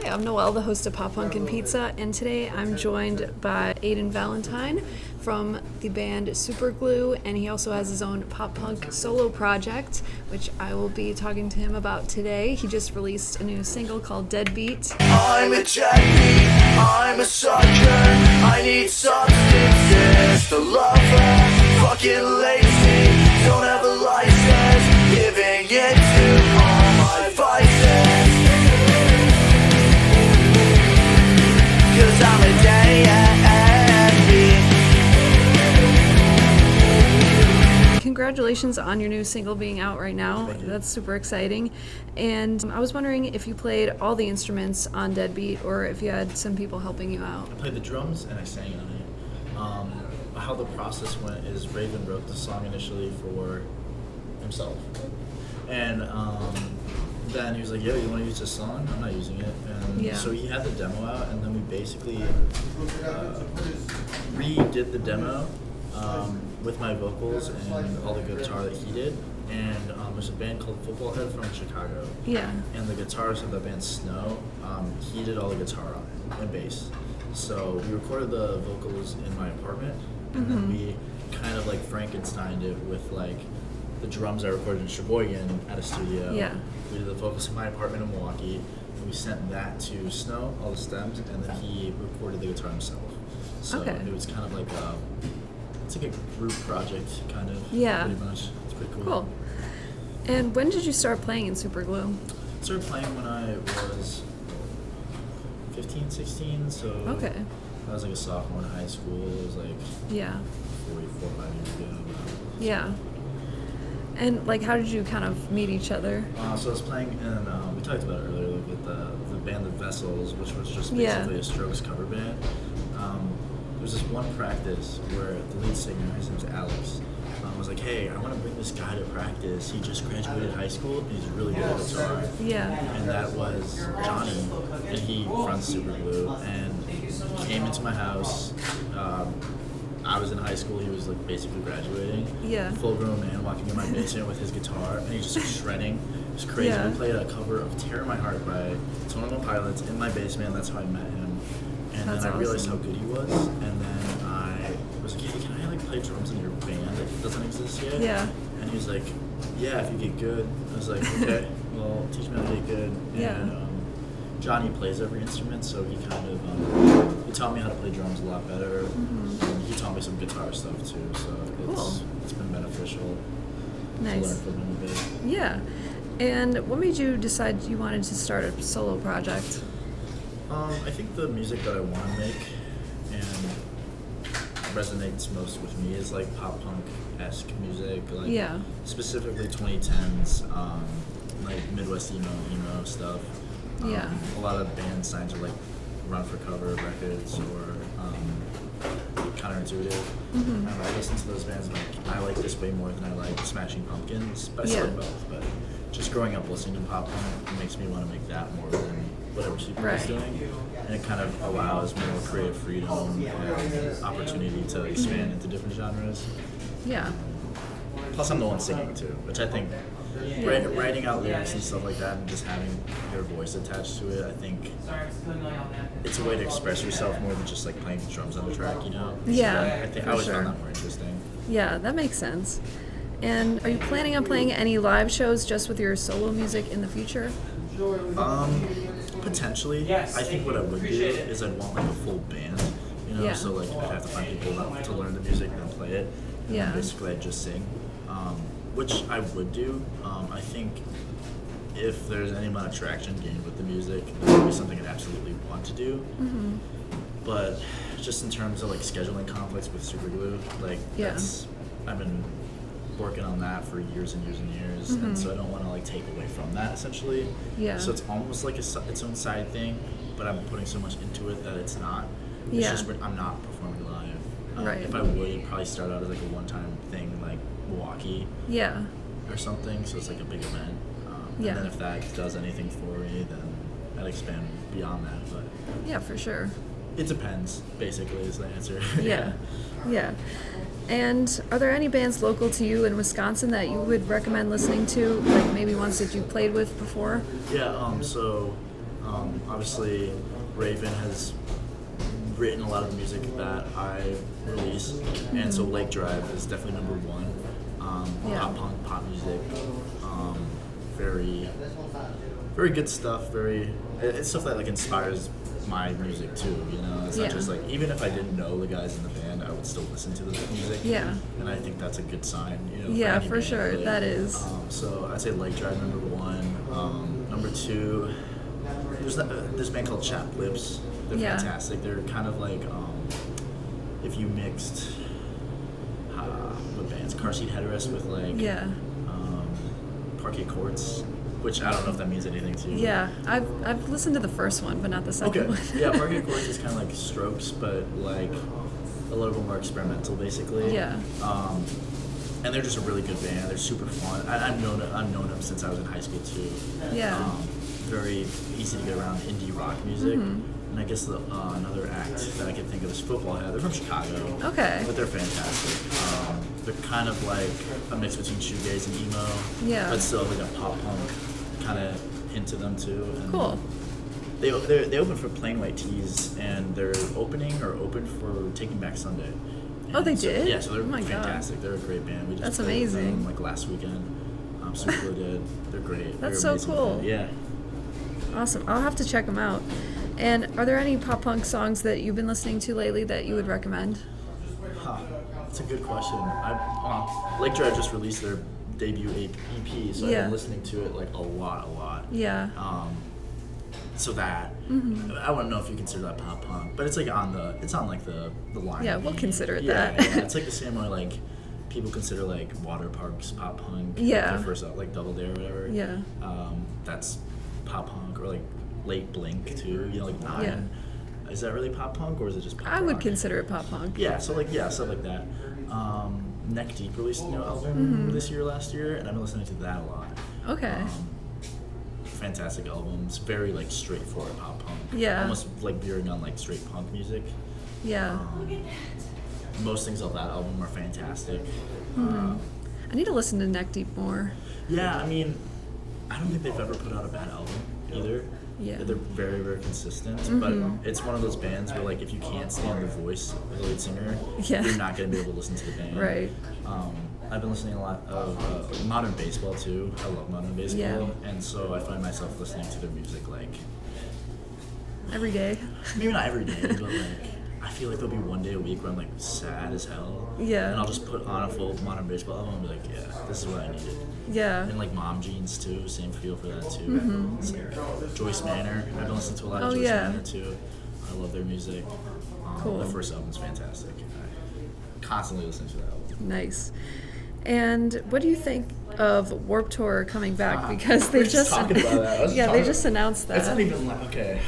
I'm Noelle, the host of Pop Punk and Pizza, and today I'm joined by Aidan Valentine from the band Superglue, and he also has his own pop punk solo project, which I will be talking to him about today. He just released a new single called Deadbeat. I'm a deadbeat, I'm a sucker, I need substances to love her, fucking lazy, don't have a license, giving it to all my vices. Cause I'm a deadbeat. Congratulations on your new single being out right now. That's super exciting. And I was wondering if you played all the instruments on Deadbeat or if you had some people helping you out. I played the drums and I sang on it. How the process went is Raven wrote the song initially for himself. And then he was like, yo, you want to use this song? I'm not using it. And so he had the demo out, and then we basically redid the demo with my vocals and all the guitar that he did. And there's a band called Football Head from Chicago. Yeah. And the guitarist of that band, Snow, he did all the guitar on it and bass. So we recorded the vocals in my apartment, and then we kind of like Frankensteined it with like the drums I recorded in Sheboygan at a studio. Yeah. We did the vocals in my apartment in Milwaukee, and we sent that to Snow, all the stems, and then he recorded the guitar himself. So it was kind of like it's like a group project, kind of. Yeah. Pretty much. It's pretty cool. Cool. And when did you start playing in Superglue? I started playing when I was 15, 16, so Okay. I was like a sophomore in high school. It was like Yeah. 4 or 5 years ago. Yeah. And like, how did you kind of meet each other? So I was playing in, we talked about it earlier, like with the band The Vessels, which was just Yeah. basically a Strokes cover band. There was this one practice where the lead singer, his name's Alex, was like, hey, I want to bring this guy to practice. He just graduated high school, and he's really good at guitar. Yeah. And that was Johnny, and he runs Superglue, and he came into my house. I was in high school, he was like basically graduating. Yeah. Full grown man walking in my basement with his guitar, and he just like shredding. It was crazy. Yeah. We played a cover of Tear My Heart by Tone of Pilots in my basement. That's how I met him. And That's then I realized awesome. how good he was, and then I was like, hey, can I like play drums in your band that doesn't exist yet? Yeah. And he was like, yeah, if you get good. I was like, okay, well, teach me how to get good. Yeah. And Johnny plays every instrument, so he kind of he taught me how to play drums a lot better. And he taught me some guitar stuff too, so it's been beneficial to learn Nice. from him a bit. Yeah. And what made you decide you wanted to start a solo project? I think the music that I want to make and resonates most with me is like pop punk-esque music, like specifically 2010s, like Midwest emo stuff. Yeah. A lot of bands signed to like Run for Cover records or Counterintuitive. I listen to those bands and like I like this way more than I like Smashing Pumpkins, but I still like both. But just growing up listening to pop punk makes me want to make that more than whatever Superglue's doing, and it kind of allows more creative freedom and opportunity to expand into different genres. Yeah. Plus, I'm the one singing too, which I think writing out lyrics and stuff like that and just having your voice attached to it, I think it's a way to express yourself more than just like playing the drums on the track, you know? Yeah, So I think for I always sure. found that more interesting. Yeah, that makes sense. And are you planning on playing any live shows just with your solo music in the future? Potentially. I think what I would do is I'd want like a full band, you know? Yeah. So like I'd have to find people to learn the music and then play it. And Yeah. then basically I'd just sing, which I would do. I think if there's any amount of traction gained with the music, that would be something I'd absolutely want to do. But just in terms of like scheduling conflicts with Superglue, like I've been working on that for years and years and years, and so I don't want to like take away from that essentially. Yeah. So it's almost like its own side thing, but I'm putting so much into it that it's not. It's just I'm not performing live. Right. If I would, it'd probably start out as like a one-time thing, like Milwaukee Yeah. or something. So it's like a big event. Yeah. And then if that does anything for me, then I'd expand beyond that. But Yeah, for sure. it depends. Basically, is the answer. Yeah. Yeah. And are there any bands local to you in Wisconsin that you would recommend listening to, like maybe ones that you played with before? Yeah, so Obviously, Raven has written a lot of the music that I release, and so Lake Drive is definitely number one. Yeah. Pop punk, pop music, very, very good stuff. It's stuff that like inspires my music too. You know, it's not just like, even if I didn't know the guys in the band, I would still listen to the music. Yeah. And I think that's a good sign. You know. Yeah, any for band, sure, really. that is. So I'd say Lake Drive number one. Number two, there's a band called Chapped Lips. They're fantastic. They're kind of like if you mixed what bands, Car Seat Headrest with like Parquet Courts, which I don't know if that means anything to you. Yeah, I've listened to the first one, but not the second one. Yeah, Parquet Courts is kind of like Strokes, but like a little bit more experimental, basically. Yeah. And they're just a really good band. They're super fun. I've known them since I was in high school too. Yeah. Very easy to get around indie rock music. And I guess another act that I can think of is Football Head. They're from Chicago. Okay. But they're fantastic. They're kind of like a mix between shoegaze and emo. Yeah. But still like a pop punk kind of hint to them too. And Cool. They open for Plain White Tees, and they're open for Taking Back Sunday. Oh, they And so, did? Yeah, so they're Oh my God. fantastic. They're a great band. We just That's played with amazing. them, like last weekend. Superglue did. They're great. That's They're so amazing cool. band. Yeah. Awesome. I'll have to check them out. And are there any pop punk songs that you've been listening to lately that you would recommend? That's a good question. Lake Drive just released their debut EP, so I've been listening to it like a lot. Yeah. So that I wouldn't know if you consider that pop punk, but it's like on the line. Yeah, we'll consider it that. that. Yeah, it's like the same way like people consider like Water Parks pop punk. Yeah. Their first out like Double Dare or whatever. Yeah. That's pop punk, or like late Blink too. You know, like Nine. Yeah. Is that really pop punk, or is it just pop I would rock? consider it pop punk. Yeah, so like stuff like that. Neck Deep released a new album last year, and I've been listening to that a lot. Okay. Fantastic albums, very like straightforward pop punk. Yeah. Almost like veering on like straight punk music. Yeah. Most things of that album are fantastic. I need to listen to Neck Deep more. Yeah, I mean, I don't think they've ever put out a bad album either. Yeah. They're very, very consistent, but it's one of those bands where like if you can't stand the voice of the lead singer, Yeah. you're not going to be able to listen to the band. Right. I've been listening a lot of modern baseball too. I love modern baseball, Yeah. and so I find myself listening to their music like Every day. maybe not every day, but like I feel like there'll be one day a week where I'm like sad as hell, Yeah. and I'll just put on a full modern baseball album and be like, yeah, this is what I needed. Yeah. And like Mom Jeans too, same feel for that too. It's like Joyce Manor, I've been listening to a lot of Oh, Joyce yeah. Manor too. I love their music. Cool. Their first album's fantastic. I constantly listen to that album. Nice. And what do you think of Warped Tour coming back? Because we they were just talking about that. I was yeah, talking they just announced It's not that. even like, okay.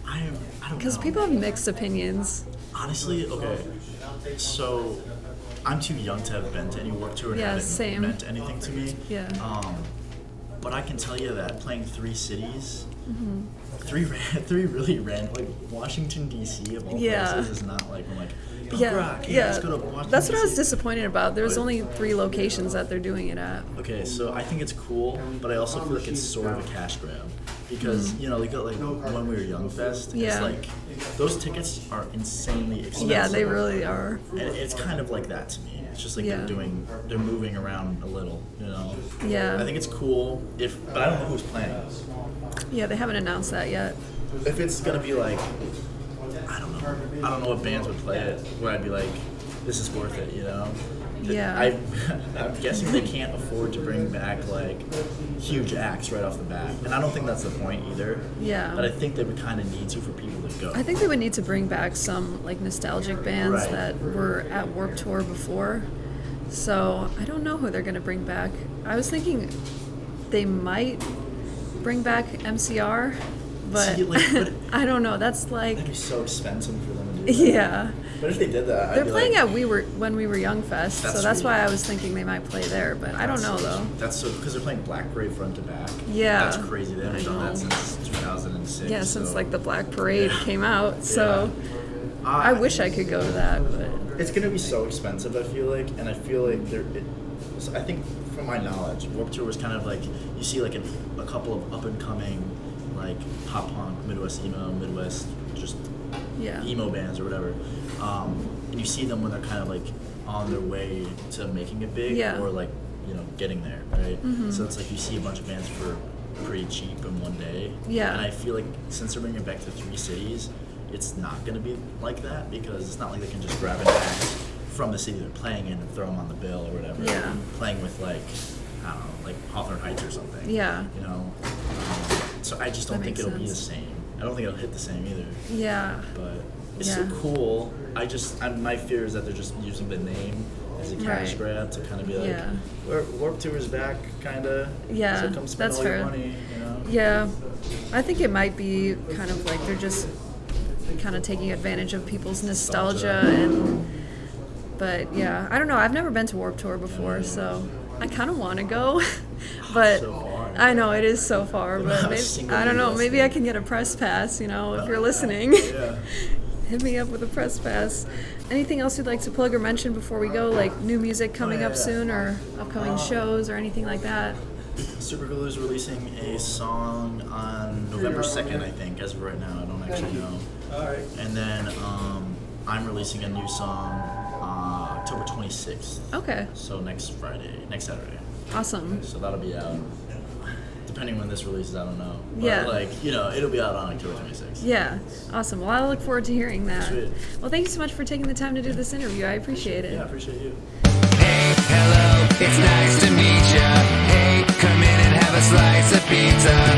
I don't know. Because people have mixed opinions. Honestly, okay. So, I'm too young to have been to any Warped Tour and Yeah, have it same. meant anything to me. Yeah. But I can tell you that playing 3 cities, three really random, like Washington D.C. of all Yeah. places is not like I'm like punk Yeah, rock. yeah. Let's go to Washington. That's what I was DC. disappointed about. There's But- only 3 locations that they're doing it at. Okay, so I think it's cool, but I also feel like it's sort of a cash grab because you know, like when we were Young Fest, it's Yeah. like those tickets are insanely expensive. Yeah, they really are. And it's kind of like that to me. It's just like Yeah. they're moving around a little, you know. Yeah. I think it's cool but I don't know who's playing. Yeah, they haven't announced that yet. If it's gonna be like, I don't know what bands would play it where I'd be like, this is worth it, you know. Yeah. I'm guessing they can't afford to bring back like huge acts right off the bat, and I don't think that's the point either. Yeah. But I think they would kind of need to for people to go. I think they would need to bring back some like nostalgic bands Right. that were at Warped Tour before. So I don't know who they're gonna bring back. I was thinking they might bring back MCR, but, See, like, but- I don't know. That's like That'd be so expensive for them to do that. yeah. But if they did that, I'd They're be playing like, at When We Were Young Fest, so That's that's sweet. why I was thinking they might play there, but I don't know though. That's so because they're playing Black Parade front to back. Yeah. That's crazy. They haven't I done know. that since 2006. Yeah, since so- like the Black Parade came out, so I wish I could go to that, but It's gonna be so expensive. I feel like, and I feel like so I think, from my knowledge, Warped Tour was kind of like you see like a couple of up and coming like pop punk, Midwest emo, Midwest just Yeah. emo bands or whatever, and you see them when they're kind of like on their way to making it big, Yeah. or like, you know, getting there, right? So it's like you see a bunch of bands for pretty cheap in one day. Yeah. And I feel like since they're bringing it back to 3 cities, it's not going to be like that, because it's not like they can just grab an act from the city they're playing in and throw them on the bill or whatever. Yeah. Playing with like, I don't know, like Hawthorne Heights or something. Yeah. You know? So I just don't That think makes it'll be the sense. same. I don't think it'll hit the same either. Yeah. But it's Yeah. so cool. My fear is that they're just using the name as a cash Right. grab to kind of be like, Yeah. Warped Tour is back, kind of. Yeah, So come spend that's all fair. your money, you know? Yeah, I think it might be kind of like they're just kind of taking advantage of people's nostalgia but yeah, I don't know. I've never been to Warped Tour before, so I kind of want to go, but So far. I know it is so far. Not But a maybe, single I don't know. US Maybe I thing. can get a press pass. You know, if you're listening, Yeah. hit me up with a press pass. Anything else you'd like to plug or mention before we go? Like new music coming up soon, or upcoming shows, or anything like that? Superglue is releasing a song on November 2nd, I think, as of right now. I don't actually know. Alright. And then I'm releasing a new song October 26th. Okay, So next Saturday. awesome. So that'll be out. Depending when this releases, I don't know. But Yeah. like, you know, it'll be out on October 26th. Yeah, awesome. Well, I look forward to hearing that. Sweet. Well, thank you so much for taking the time to do this interview. I appreciate it. Yeah, I appreciate you. Hey, hello, it's nice to meet ya. Hey, come in and have a slice of pizza.